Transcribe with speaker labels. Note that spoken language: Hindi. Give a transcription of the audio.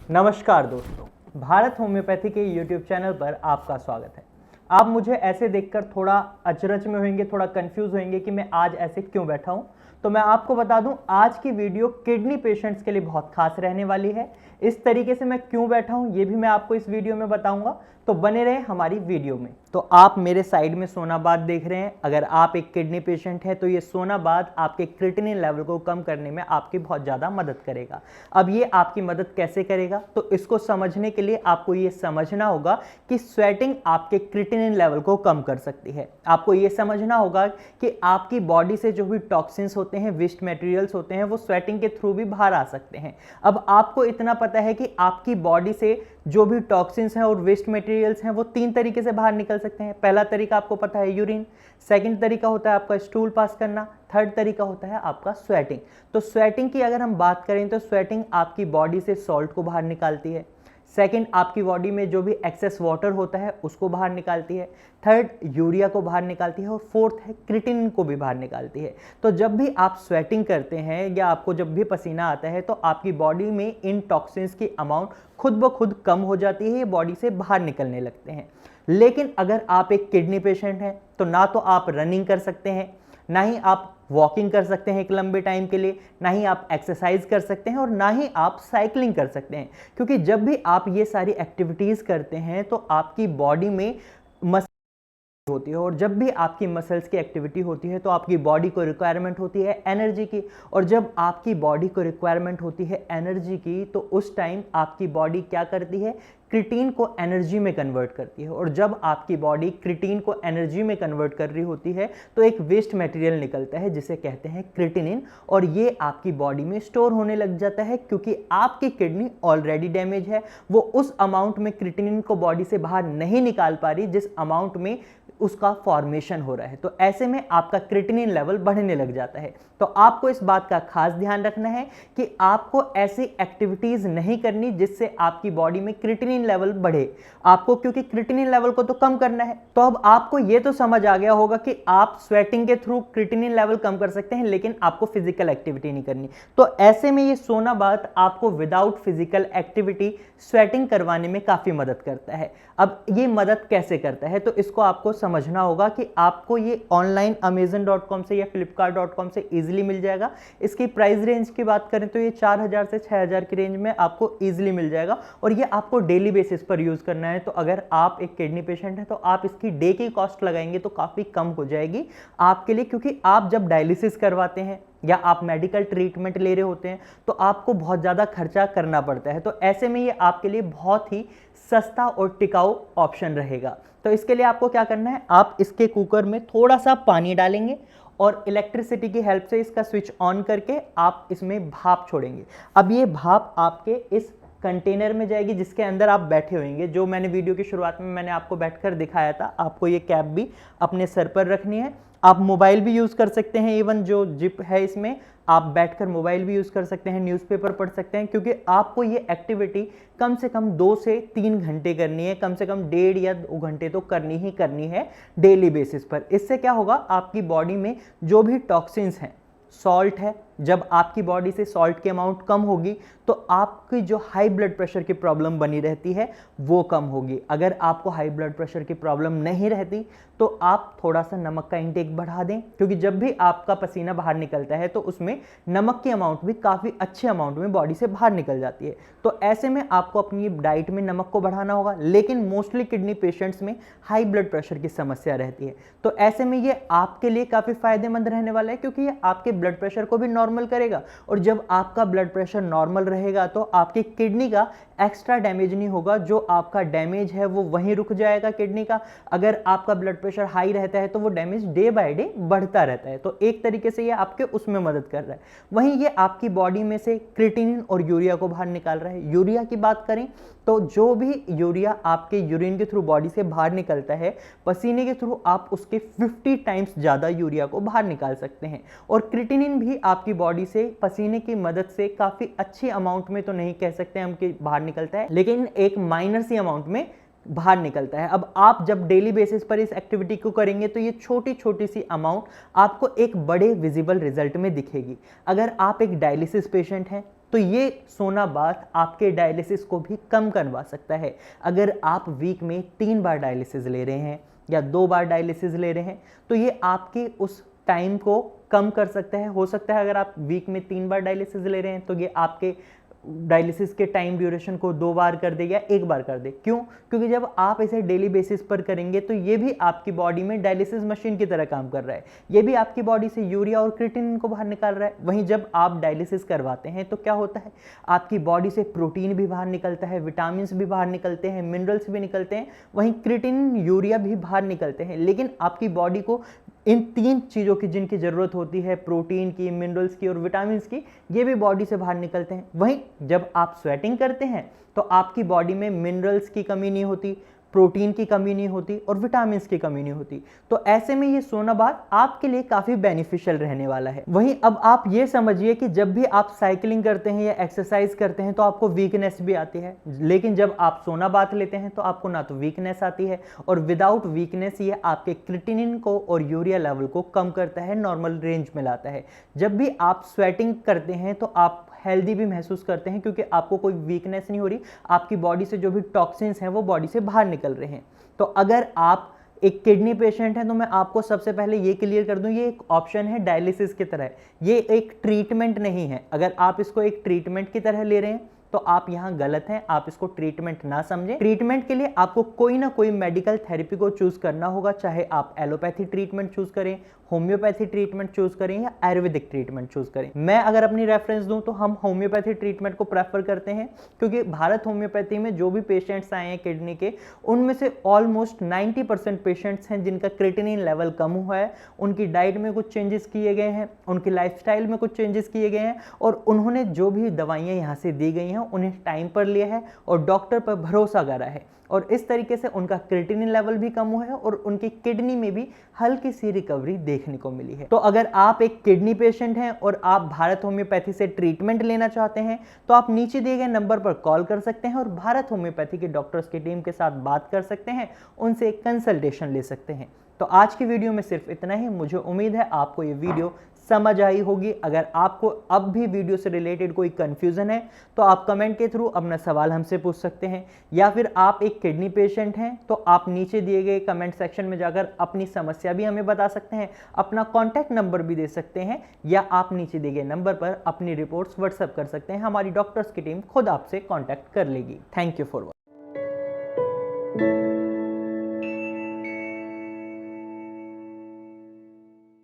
Speaker 1: नमस्कार दोस्तों, भारत होम्योपैथी के यूट्यूब चैनल पर आपका स्वागत है। आप मुझे ऐसे देखकर थोड़ा अचरज में होंगे, थोड़ा कंफ्यूज होंगे कि मैं आज ऐसे क्यों बैठा हूं। तो मैं आपको बता दूं, आज की वीडियो किडनी पेशेंट्स के लिए बहुत खास रहने वाली है। इस तरीके से मैं क्यों बैठा हूं ये भी मैं आपको इस वीडियो में बताऊंगा, तो बने रहे हमारी वीडियो में। तो आप मेरे साइड में सोनाबाद देख रहे हैं। अगर आप एक किडनी पेशेंट हैं तो ये सोनाबाद आपके क्रिएटिनिन लेवल को कम करने में आपकी बहुत ज़्यादा मदद करेगा। अब ये आपकी मदद कैसे करेगा, तो इसको समझने के लिए आपको ये समझना होगा कि स्वेटिंग आपके क्रिएटिनिन लेवल को कम कर सकती है। आपको ये समझना होगा कि आपकी बॉडी से जो भी टॉक्सिन्स होते हैं, वेस्ट मटेरियल्स होते हैं, वो स्वेटिंग के थ्रू भी बाहर आ सकते हैं। अब आपको इतना पता है कि आपकी बॉडी से जो भी टॉक्सिन्स हैं और वेस्ट मटेरियल्स हैं वो तीन तरीके से बाहर निकल सकते हैं। पहला तरीका आपको पता है यूरिन, सेकंड तरीका होता है आपका स्टूल पास करना, थर्ड तरीका होता है आपका स्वेटिंग। तो स्वेटिंग की अगर हम बात करें तो स्वेटिंग आपकी बॉडी से सॉल्ट को बाहर निकालती है। सेकंड, आपकी बॉडी में जो भी एक्सेस वाटर होता है उसको बाहर निकालती है। थर्ड, यूरिया को बाहर निकालती है। और फोर्थ है क्रिएटिनिन को भी बाहर निकालती है। तो जब भी आप स्वेटिंग करते हैं या आपको जब भी पसीना आता है तो आपकी बॉडी में इन टॉक्सिन्स की अमाउंट खुद ब खुद कम हो जाती है, ये बॉडी से बाहर निकलने लगते हैं। लेकिन अगर आप एक किडनी पेशेंट हैं तो ना तो आप रनिंग कर सकते हैं, ना ही आप वॉकिंग कर सकते हैं एक लंबे टाइम के लिए, ना ही आप एक्सरसाइज कर सकते हैं और ना ही आप साइकिलिंग कर सकते हैं। क्योंकि जब भी आप ये सारी एक्टिविटीज़ करते हैं तो आपकी बॉडी में मसल होती है, और जब भी आपकी मसल्स की एक्टिविटी होती है तो आपकी बॉडी को रिक्वायरमेंट होती है एनर्जी की। और जब आपकी बॉडी को रिक्वायरमेंट होती है एनर्जी की तो उस टाइम आपकी बॉडी क्या करती है, क्रिएटिन को एनर्जी में कन्वर्ट करती है। और जब आपकी बॉडी क्रिएटिन को एनर्जी में कन्वर्ट कर रही होती है तो एक वेस्ट मटेरियल निकलता है जिसे कहते हैं क्रिएटिनिन, और ये आपकी बॉडी में स्टोर होने लग जाता है। क्योंकि आपकी किडनी ऑलरेडी डैमेज है, वो उस अमाउंट में क्रिएटिनिन को बॉडी से बाहर नहीं निकाल पा रही जिस अमाउंट में उसका फॉर्मेशन हो रहा है। तो ऐसे में आपका क्रिएटिनिन लेवल बढ़ने लग जाता है। तो आपको इस बात का खास ध्यान रखना है कि आपको ऐसी एक्टिविटीज नहीं करनी जिससे आपकी बॉडी में क्रिएटिनिन लेवल बढ़े आपको, क्योंकि क्रिएटिनिन लेवल को तो कम करना है। तो अब आपको यह तो समझ आ गया होगा कि आप स्वेटिंग के थ्रू क्रिएटिनिन लेवल कम कर सकते हैं, लेकिन आपको फिजिकल एक्टिविटी नहीं करनी। तो ऐसे में ये सोनाबाद आपको विदाउट फिजिकल एक्टिविटी स्वेटिंग करवाने में काफी मदद करता है। अब ये मदद कैसे करता है, तो इसको आपको समझना होगा कि आपको ये ऑनलाइन amazon.com से या flipkart.com से इजीली मिल जाएगा। इसकी प्राइस रेंज की बात करें तो ये 4000 से 6000 की रेंज में आपको इजीली मिल जाएगा, और ये आपको डेली बेसिस पर यूज करना है। तो अगर आप एक किडनी पेशेंट हैं तो आप इसकी डे की कॉस्ट लगाएंगे तो काफी कम हो जाएगी आपके लिए। क्योंकि आप जब डायलिसिस करवाते हैं या आप मेडिकल ट्रीटमेंट ले रहे होते हैं तो आपको बहुत ज़्यादा खर्चा करना पड़ता है। तो ऐसे में ये आपके लिए बहुत ही सस्ता और टिकाऊ ऑप्शन रहेगा। तो इसके लिए आपको क्या करना है, आप इसके कुकर में थोड़ा सा पानी डालेंगे और इलेक्ट्रिसिटी की हेल्प से इसका स्विच ऑन करके आप इसमें भाप छोड़ेंगे। अब ये भाप आपके इस कंटेनर में जाएगी जिसके अंदर आप बैठे होंगे। जो मैंने वीडियो की शुरुआत में मैंने आपको बैठकर दिखाया था, आपको ये कैप भी अपने सर पर रखनी है। आप मोबाइल भी यूज़ कर सकते हैं, इवन जो जिप है इसमें आप बैठकर मोबाइल भी यूज़ कर सकते हैं, न्यूज़पेपर पढ़ सकते हैं। क्योंकि आपको ये एक्टिविटी कम से कम 2 से 3 घंटे करनी है, कम से कम 1.5 या 2 घंटे तो करनी ही करनी है डेली बेसिस पर। इससे क्या होगा, आपकी बॉडी में जो भी टॉक्सिन्स हैं, सॉल्ट है, जब आपकी बॉडी से सॉल्ट की अमाउंट कम होगी तो आपकी जो हाई ब्लड प्रेशर की प्रॉब्लम बनी रहती है वो कम होगी। अगर आपको हाई ब्लड प्रेशर की प्रॉब्लम नहीं रहती तो आप थोड़ा सा नमक का इंटेक बढ़ा दें, क्योंकि जब भी आपका पसीना बाहर निकलता है तो उसमें नमक की अमाउंट भी काफ़ी अच्छे अमाउंट में बॉडी से बाहर निकल जाती है। तो ऐसे में आपको अपनी डाइट में नमक को बढ़ाना होगा। लेकिन मोस्टली किडनी पेशेंट्स में हाई ब्लड प्रेशर की समस्या रहती है, तो ऐसे में ये आपके लिए काफ़ी फायदेमंद रहने वाला है, क्योंकि ये आपके ब्लड प्रेशर को भी नॉर्मल करेगा। और जब आपका ब्लड प्रेशर नॉर्मल रहेगा तो आपकी किडनी का एक्स्ट्रा डैमेज नहीं होगा। जो आपका डैमेज है वो वहीं रुक जाएगा किडनी का। अगर आपका ब्लड प्रेशर हाई रहता है तो वो डैमेज डे बाय डे बढ़ता रहता है। तो एक तरीके से ये आपके उसमें मदद कर रहा है। वहीं ये आपकी बॉडी में से क्रिएटिनिन और यूरिया को बाहर निकाल रहा है। यूरिया की बात करें तो जो भी यूरिया आपके यूरिन के थ्रू बॉडी से बाहर निकलता है, पसीने के थ्रू आप उसके 50 टाइम्स ज़्यादा यूरिया को बाहर निकाल सकते हैं। और क्रिएटिनिन भी आपकी बॉडी से पसीने की मदद से काफ़ी अच्छी अमाउंट में, तो नहीं कह सकते हम कि बाहर निकलता है, लेकिन एक माइनर सी अमाउंट में बाहर निकलता है। अब आप जब डेली बेसिस पर इस एक्टिविटी को करेंगे तो ये छोटी छोटी सी अमाउंट आपको एक बड़े विजिबल रिजल्ट में दिखेगी। अगर आप एक डायलिसिस पेशेंट हैं तो ये सोना बाथ आपके डायलिसिस को भी कम करवा सकता है। अगर आप वीक में 3 बार डायलिसिस ले रहे हैं या 2 बार डायलिसिस ले रहे हैं तो ये आपके उस टाइम को कम कर सकता है। हो सकता है अगर आप वीक में 3 बार डायलिसिस ले रहे हैं तो ये आपके डायलिसिस के टाइम ड्यूरेशन को 2 बार कर दे या 1 बार कर दे। क्यों? क्योंकि जब आप इसे डेली बेसिस पर करेंगे तो ये भी आपकी बॉडी में डायलिसिस मशीन की तरह काम कर रहा है। ये भी आपकी बॉडी से यूरिया और क्रिएटिनिन को बाहर निकाल रहा है। वहीं जब आप डायलिसिस करवाते हैं तो क्या होता है, आपकी बॉडी से प्रोटीन भी बाहर निकलता है, विटामिन भी बाहर निकलते हैं, मिनरल्स भी निकलते हैं, वहीं क्रिएटिनिन, यूरिया भी बाहर निकलते हैं। लेकिन आपकी बॉडी को इन 3 चीज़ों की जिनकी ज़रूरत होती है, प्रोटीन की, मिनरल्स की और विटामिन की, ये भी बॉडी से बाहर निकलते हैं। वहीं जब आप स्वेटिंग करते हैं तो आपकी बॉडी में मिनरल्स की कमी नहीं होती, प्रोटीन की कमी नहीं होती और विटामिन की कमी नहीं होती। तो ऐसे में ये सोना बाथ आपके लिए काफ़ी बेनिफिशियल रहने वाला है। वहीं अब आप ये समझिए कि जब भी आप साइकिलिंग करते हैं या एक्सरसाइज करते हैं तो आपको वीकनेस भी आती है, लेकिन जब आप सोना बाथ लेते हैं तो आपको ना तो वीकनेस आती है और विदाउट वीकनेस ये आपके क्रिएटिनिन को और यूरिया लेवल को कम करता है, नॉर्मल रेंज में लाता है। जब भी आप स्वेटिंग करते हैं तो आप हेल्दी भी महसूस करते हैं क्योंकि आपको कोई वीकनेस नहीं हो रही, आपकी बॉडी से जो भी टॉक्सिन्स हैं वो बॉडी से बाहर निकल रहे हैं। तो अगर आप एक किडनी पेशेंट हैं तो मैं आपको सबसे पहले ये क्लियर कर दूं, ये एक ऑप्शन है डायलिसिस की तरह, ये एक ट्रीटमेंट नहीं है। अगर आप इसको एक ट्रीटमेंट की तरह ले रहे हैं तो आप यहां गलत हैं, आप इसको ट्रीटमेंट ना समझें। ट्रीटमेंट के लिए आपको कोई ना कोई मेडिकल थेरेपी को चूज करना होगा, चाहे आप एलोपैथी ट्रीटमेंट चूज करें, होम्योपैथी ट्रीटमेंट चूज करें या आयुर्वेदिक ट्रीटमेंट चूज करें। मैं अगर अपनी रेफरेंस दूं तो हम होम्योपैथी ट्रीटमेंट को प्रेफर करते हैं क्योंकि भारत होम्योपैथी में जो भी पेशेंट्स आए हैं किडनी के, उनमें से ऑलमोस्ट 90% पेशेंट्स हैं जिनका क्रिएटिनिन लेवल कम हुआ है, उनकी डाइट में कुछ चेंजेस किए गए हैं, उनकी लाइफस्टाइल में कुछ चेंजेस किए गए हैं और उन्होंने जो भी दवाइयाँ यहाँ से दी गई हैं उन्हें टाइम पर लिया है और डॉक्टर पर भरोसा करा है और इस तरीके से उनका क्रिएटिनिन लेवल भी कम हुआ है और उनकी किडनी में भी हल्की सी रिकवरी देखने को मिली है। तो अगर आप एक किडनी पेशेंट हैं और आप भारत होम्योपैथी से ट्रीटमेंट लेना चाहते हैं तो आप नीचे दिए गए नंबर पर कॉल कर सकते हैं और भारत होम्योपैथी के डॉक्टर्स की टीम के साथ बात कर सकते हैं, उनसे एक कंसल्टेशन ले सकते हैं। तो आज की वीडियो में सिर्फ इतना ही। मुझे उम्मीद है आपको ये वीडियो समझ आई होगी। अगर आपको अब भी वीडियो से रिलेटेड कोई कंफ्यूजन है तो आप कमेंट के थ्रू अपना सवाल हमसे पूछ सकते हैं, या फिर आप एक किडनी पेशेंट हैं तो आप नीचे दिए गए कमेंट सेक्शन में जाकर अपनी समस्या भी हमें बता सकते हैं, अपना कॉन्टैक्ट नंबर भी दे सकते हैं, या आप नीचे दिए गए नंबर पर अपनी रिपोर्ट्स व्हाट्सएप कर सकते हैं। हमारी डॉक्टर्स की टीम खुद आपसे कॉन्टैक्ट कर लेगी। Thank you for watching.